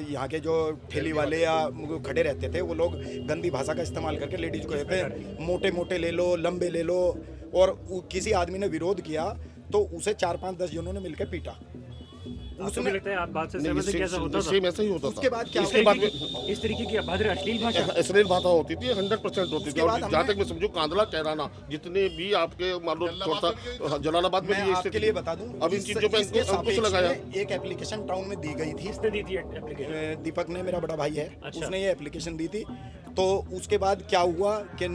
यहाँ के जो ठेली वाले या खड़े रहते थे वो लोग गंदी भाषा का इस्तेमाल करके लेडीज को कहते हैं मोटे मोटे ले लो, लंबे ले लो। और किसी आदमी ने विरोध किया तो उसे 4-5-10 जनों ने मिलकर पीटा। उसमें लगता है आप बात से सहमत हैं, कैसा होता था? सेम ऐसा ही होता था। उसके बाद क्या इसके बाद इस तरीके की अभद्र अश्लील भाषा अश्लील भाषा होती थी, 100% होती थी। और जहाँ तक मैं समझू कांदला कैराना जितने भी आपके मान लो थोड़ा सा जलालाबाद में मैं आपके लिए बता दूं, अब इन चीजों पे अंकुश लगाया। एक एप्लीकेशन टाउन में दी गई थी। किसने दी थी एप्लीकेशन? दीपक ने, मेरा बड़ा भाई है। अच्छा। उसने ये एप्लीकेशन दी थी। तो उसके बाद क्या हुआ कि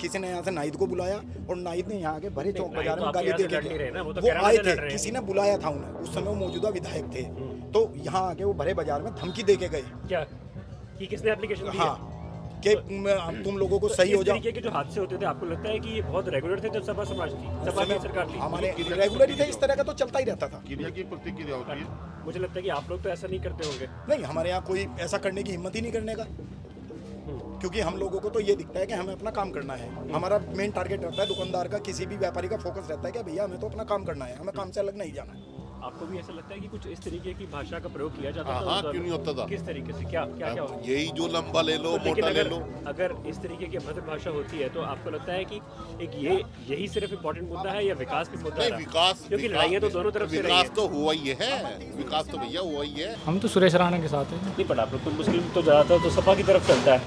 किसी ने यहाँ से नाहिद को बुलाया और नाहिद ने यहाँ के भरे चौक बाजार में गाली दे के वो आए थे। किसी ने बुलाया था उन्हें, उस समय वो मौजूदा विधायक थे। तो यहाँ आके वो भरे बाजार में धमकी दे के गए। क्या कि किसने एप्लीकेशन दी? हाँ, कि तुम लोगों को सही हो जाओ। इस तरीके के जो हादसे होते थे, आपको लगता है कि ये बहुत रेगुलर थे जब सपा समाज थी, सपा की सरकार थी? हमारे रेगुलर ही थे, इस तरह का तो चलता ही रहता था। क्रिया की प्रतिक्रिया होती है। मुझे लगता है कि आप लोग तो ऐसा नहीं करते होंगे। नहीं, हमारे यहाँ कोई ऐसा करने की हिम्मत ही नहीं करने का, क्योंकि हम लोगों को तो ये दिखता है कि हमें अपना काम करना है। हमारा मेन टारगेट रहता है दुकानदार का, किसी भी व्यापारी का फोकस रहता है कि भैया हमें तो अपना काम करना है, हमें काम से अलग नहीं जाना है। आपको भी ऐसा लगता है कि कुछ इस तरीके की भाषा का प्रयोग किया जाता था? हाँ, क्यों नहीं होता था? किस तरीके से? क्या क्या क्या होता? यही जो लंबा ले लो, लेकिन मोटा ले लो। अगर इस तरीके की अभद्र भाषा होती है तो आपको लगता है कि एक यही सिर्फ इम्पोर्टेंट मुद्दा है या विकास भी मुद्दा है? विकास, क्योंकि लड़ाइयाँ तो दोनों तरफ से रही विकास है। तो हुआ ही है, विकास तो भैया हुआ ही है। हम तो सुरेश राणा के साथ हैं। नहीं पढ़ा आपको, तो मुस्लिम तो ज़्यादातर तो सपा की तरफ चलता है।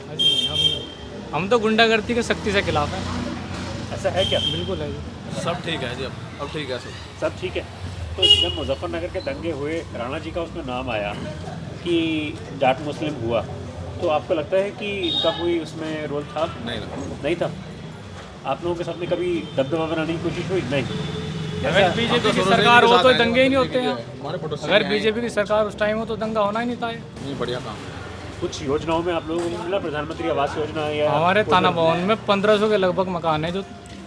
हम तो गुंडागर्दी के सख्ती से खिलाफ हैं। ऐसा है क्या? बिल्कुल है जी। सब ठीक है जी, अब ठीक है सब ठीक है। तो जब मुजफ्फरनगर के दंगे हुए, राणा जी का उसमें नाम आया कि जाट मुस्लिम हुआ, तो आपको लगता है कि इनका कोई उसमें रोल था? नहीं था। आप लोगों के साथ में कभी दबदबा बनाने की कोशिश हुई? नहीं। अगर बीजेपी की सरकार हो तो दंगे ही नहीं होते हैं। अगर बीजेपी की सरकार उस टाइम हो तो दंगा होना ही नहीं था। नहीं, बढ़िया काम। कुछ योजनाओं में आप लोगों को मिला, प्रधानमंत्री आवास योजना या हमारे थाना भवन में 1500 के लगभग मकान है, जो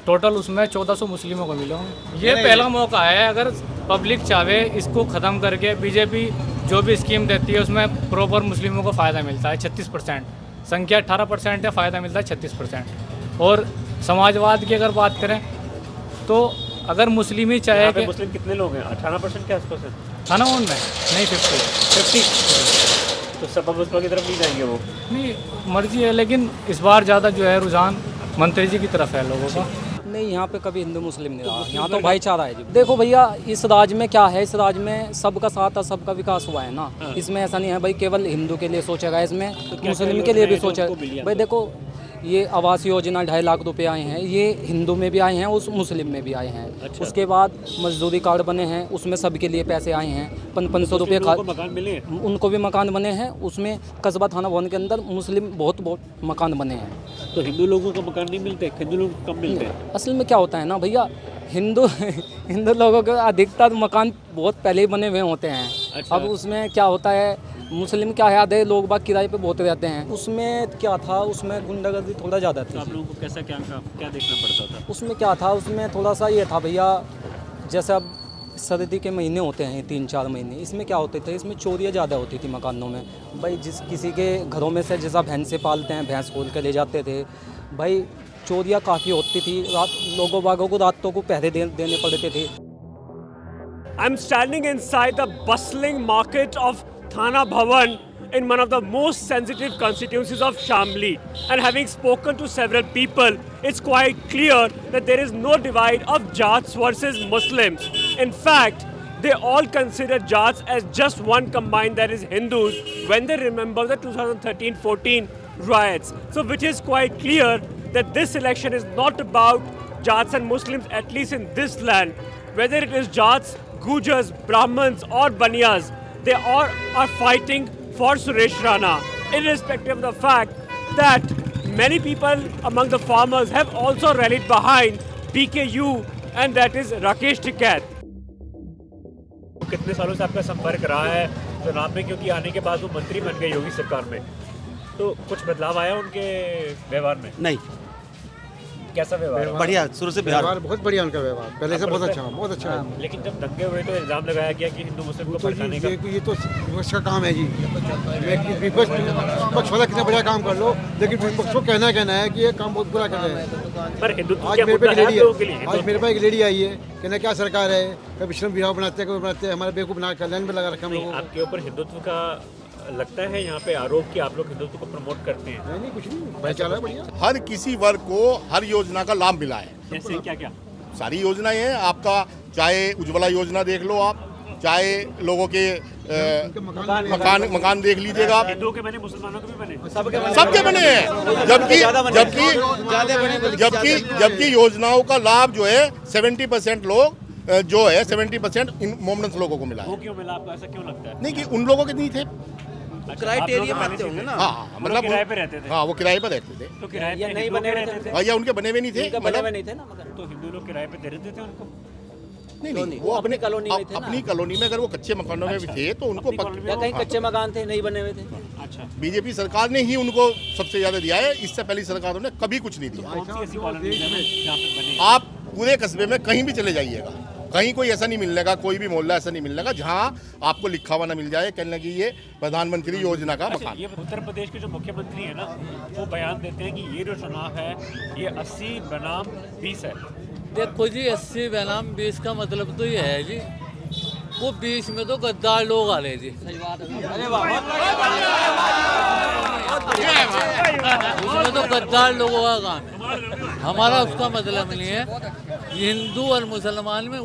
टोटल उसमें 1400 मुस्लिमों को मिले होंगे। ये पहला मौका है, अगर पब्लिक चाहे इसको ख़त्म करके बीजेपी जो भी स्कीम देती है उसमें प्रॉपर मुस्लिमों को फ़ायदा मिलता है। 36% संख्या 18% है, फ़ायदा मिलता है 36%। और समाजवाद की अगर बात करें तो अगर मुस्लिम ही चाहे कि मुस्लिम कितने लोग हैं? 18% के आसपास है थाना भवन में, नहीं 50। तो सपा बसपा की तरफ नहीं जाएंगे वो? नहीं, मर्जी है, लेकिन इस बार ज़्यादा जो है रुझान मंत्री जी की तरफ है लोगों का। नहीं, यहाँ पे कभी हिंदू मुस्लिम नहीं रहा, यहाँ तो भाईचारा है जी। देखो भैया, इस राज्य में क्या है, इस राज्य में सबका साथ है, सबका विकास हुआ है ना। इसमें ऐसा नहीं है भाई केवल हिंदू के लिए सोचेगा, इसमें मुस्लिम के लिए भी सोचेगा। भाई देखो, ये आवास योजना 2.5 लाख रुपए आए हैं, ये हिंदू में भी आए हैं, उस मुस्लिम में भी आए हैं। अच्छा। उसके बाद मजदूरी कार्ड बने हैं, उसमें सबके लिए पैसे आए हैं। 500 रुपये मकान मिले, उनको भी मकान बने हैं। उसमें कस्बा थाना भवन के अंदर मुस्लिम बहुत मकान बने हैं। तो हिंदू लोगों को मकान नहीं मिलते? हिंदू लोग कम मिलते हैं? असल में क्या होता है ना भैया, हिंदू लोगों के अधिकतर मकान बहुत पहले ही बने हुए होते हैं। अच्छा। अब उसमें क्या होता है, मुस्लिम क्या है, आधे लोग बाग किराए पे बहुत रहते हैं। उसमें क्या था, उसमें गुंडागर्दी थोड़ा ज़्यादा थी। तो आप लोगों को कैसा क्या देखना पड़ता था? उसमें क्या था, उसमें थोड़ा सा ये था भैया, जैसे अब सर्दी के महीने होते हैं 3-4 महीने, इसमें क्या होते थे, इसमें चोरियाँ ज़्यादा होती थी मकानों में। भाई किसी के घरों में से जैसा भैंस से पालते हैं, भैंस खोल के ले जाते थे भाई, चोरियाँ काफ़ी होती थी। लोगों बागों को रातों को पहरे देने पड़ते थे। I'm standing inside the bustling market of Thana Bhavan in one of the most sensitive constituencies of Shamli, and having spoken to several people, it's quite clear that there is no divide of Jats versus Muslims. In fact, they all consider Jats as just one combined, that is Hindus, when they remember the 2013-14 riots. So which is quite clear that this election is not about Jats and Muslims, at least in this land. Whether it is Jats, Gujars, Brahmins or Baniyas, they all are fighting for Suresh Rana, irrespective of the fact that many people among the farmers have also rallied behind PKU, and that is Rakesh Tikait. कितने सालों से आपका संपर्क रहा है चुनाव में, क्योंकि आने के बाद वो मंत्री बन गई होगी सरकार में, तो कुछ बदलाव आया उनके व्यवहार में? नहीं। कैसा व्यवहार? बढ़िया, शुरू से व्यवहार बहुत बढ़िया उनका व्यवहार, पहले से बहुत अच्छा है। लेकिन जब दंगे हुए तो इल्जाम लगाया गया कि हिंदू मुस्लिम को भड़काने का। ये तो विपक्ष का काम है जी। विपक्ष वाला कितना बढ़िया काम कर लो, लेकिन विपक्ष को कहना है कि ये काम बहुत बुरा कर रहे हैं। पर हिंदुत्व आज क्या मेरे मुद्दा है आप लोगों के लिए? आज मेरे पास एक लेडी आई है, कहना क्या सरकार है, कभी विश्रम विवाह बनाते हैं, हमारे बेवकूफ़ बना कल्याण में लगा रखा हम लोगों को। आपके ऊपर हिंदुत्व का लगता है यहाँ पे आरोप कि आप लोग हिंदुत्व को प्रमोट करते हैं? नहीं कुछ नहीं, भाईचारा है बढ़िया। हर किसी वर्ग को हर योजना का लाभ मिला है। जैसे क्या क्या? सारी योजनाएं हैं आपका, चाहे उज्ज्वला योजना देख लो आप, चाहे लोगों के मकान देख लीजिएगा आप, हिंदुओं के बने, मुसलमानों के भी बने, सबके बने हैं। जबकि योजनाओं का लाभ जो है 70% लोग जो है 70% इन मोमडन्स लोगों को मिला वो है। क्यों मिला आपको, ऐसा क्यों लगता है? नहीं कि उन लोगों के नहीं थे। क्राइटेरिया मानते होंगे ना? हाँ, मतलब किराए पे रहते थे। हाँ, वो किराए पर रहते थे। तो किराए पे नहीं बने रहते थे? हाँ, या उनके बने हुए नहीं थे, मतलब नहीं थे ना, मगर तो हिंदू लोग किराए पे दे देते थे उनको? नहीं, वो अपनी कॉलोनी में थे ना। अपनी कॉलोनी में अगर वो कच्चे मकानों में भी थे तो उनको या कहीं कच्चे मकान थे नहीं बने हुए थे। अच्छा, बीजेपी सरकार ने ही उनको सबसे ज्यादा दिया है। इससे पहली सरकारों ने कभी कुछ नहीं दिया। कौन सी ऐसी कॉलोनी है जहाँ पे बने? आप पूरे कस्बे में कहीं भी चले जाइएगा, कहीं कोई ऐसा नहीं मिलने का, कोई भी मोहल्ला ऐसा नहीं मिलने का जहाँ आपको लिखा हुआ ना मिल जाए कहने लगी ये प्रधानमंत्री योजना का अच्छा, मकान। ये उत्तर प्रदेश के जो मुख्यमंत्री है ना, वो बयान देते हैं कि ये जो चुनाव है ये 80 बनाम 20 है। देखो जी 80 बनाम 20 का मतलब तो ये है जी, वो 20 में तो गद्दार लोग आ रहे जी। उसमें तो गद्दार लोगों का काम है, हमारा उसका मतलब नहीं है। हिंदू और मुसलमान में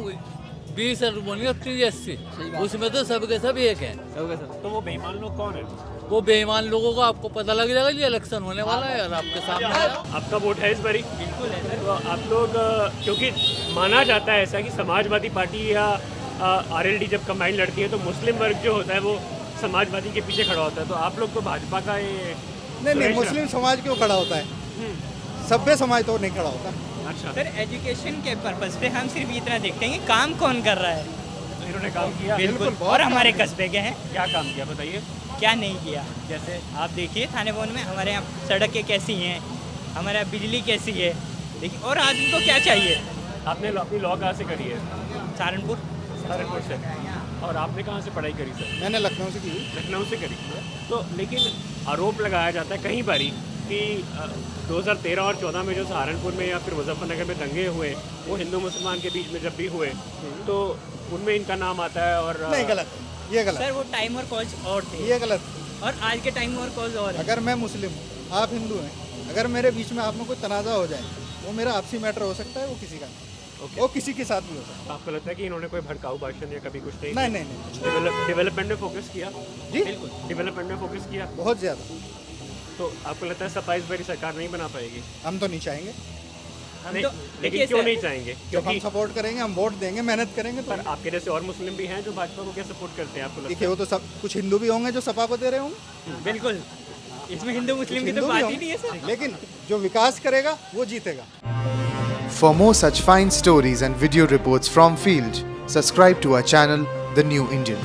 20 और 80, उसमें तो सब के सब एक हैं। तो वो बेईमान लोग कौन है? वो बेईमान लोगों का आपको पता लग जाएगा जी, इलेक्शन होने वाला है और आपके सामने है। आपका वोट है इस बारी? बिल्कुल है। तो आप लोग क्योंकि माना जाता है ऐसा कि समाजवादी पार्टी या आरएलडी जब कंबाइन लड़ती है तो मुस्लिम वर्ग जो होता है वो समाजवादी के पीछे खड़ा होता है, तो आप लोग तो भाजपा का ये नहीं, मुस्लिम समाज क्यों खड़ा होता है? सभ्य समाज तो नहीं खड़ा होता। अच्छा, सर एजुकेशन के पर्पज पे हम सिर्फ इतना देखते हैं कि काम कौन कर रहा है। तो इन्होंने काम किया? बिल्कुल, और हमारे कस्बे के हैं। क्या काम किया बताइए? क्या नहीं किया? जैसे आप देखिए थाने भवन में हमारे यहाँ सड़कें कैसी हैं, हमारे यहाँ बिजली कैसी है, देखिए। और आदमी को क्या चाहिए? आपने अपनी लॉ कहाँ से करी है? सहारनपुर से। और आपने कहाँ से पढ़ाई करी सर? मैंने लखनऊ से की। लखनऊ से करी। तो लेकिन आरोप लगाया जाता है कहीं पर ही कि 2013 और 14 में जो सहारनपुर में या फिर मुजफ्फरनगर में दंगे हुए वो हिंदू मुसलमान के बीच में जब भी हुए तो उनमें इनका नाम आता है। और नहीं, गलत, ये गलत। सर वो टाइम और कॉज और थे, ये गलत। और आज के टाइम और कॉज और है। अगर मैं मुस्लिम हूँ, आप हिंदू हैं, अगर मेरे बीच में आप में कोई तनाज़ा हो जाए, वो मेरा आपसी मैटर हो सकता है, वो किसी का नहीं। वो किसी के साथ भी हो सकता है। आपको लगता है कि इन्होंने कोई भड़काऊ भाषण या कभी कुछ नहीं। डेवलपमेंट में फोकस किया? जी बिल्कुल, डेवलपमेंट में फोकस किया बहुत ज़्यादा। तो आपको लगता है सपा इस बारी सरकार नहीं बना पाएगी? हम तो नहीं चाहेंगे। नहीं, लेकिन क्यों नहीं चाहेंगे? जब हम सपोर्ट करेंगे, हम वोट देंगे, मेहनत करेंगे तो। पर आपके जैसे और मुस्लिम भी हैं जो भाजपा को क्या सपोर्ट करते हैं, आपको लगता देखिए, वो तो सब कुछ हिंदू भी होंगे जो सपा को दे रहे होंगे। बिल्कुल, इसमें हिंदू मुस्लिम की तो बात ही नहीं है सर। लेकिन जो विकास करेगा वो जीतेगा। For more such fine stories and video reports from field, subscribe to our channel, The New Indian.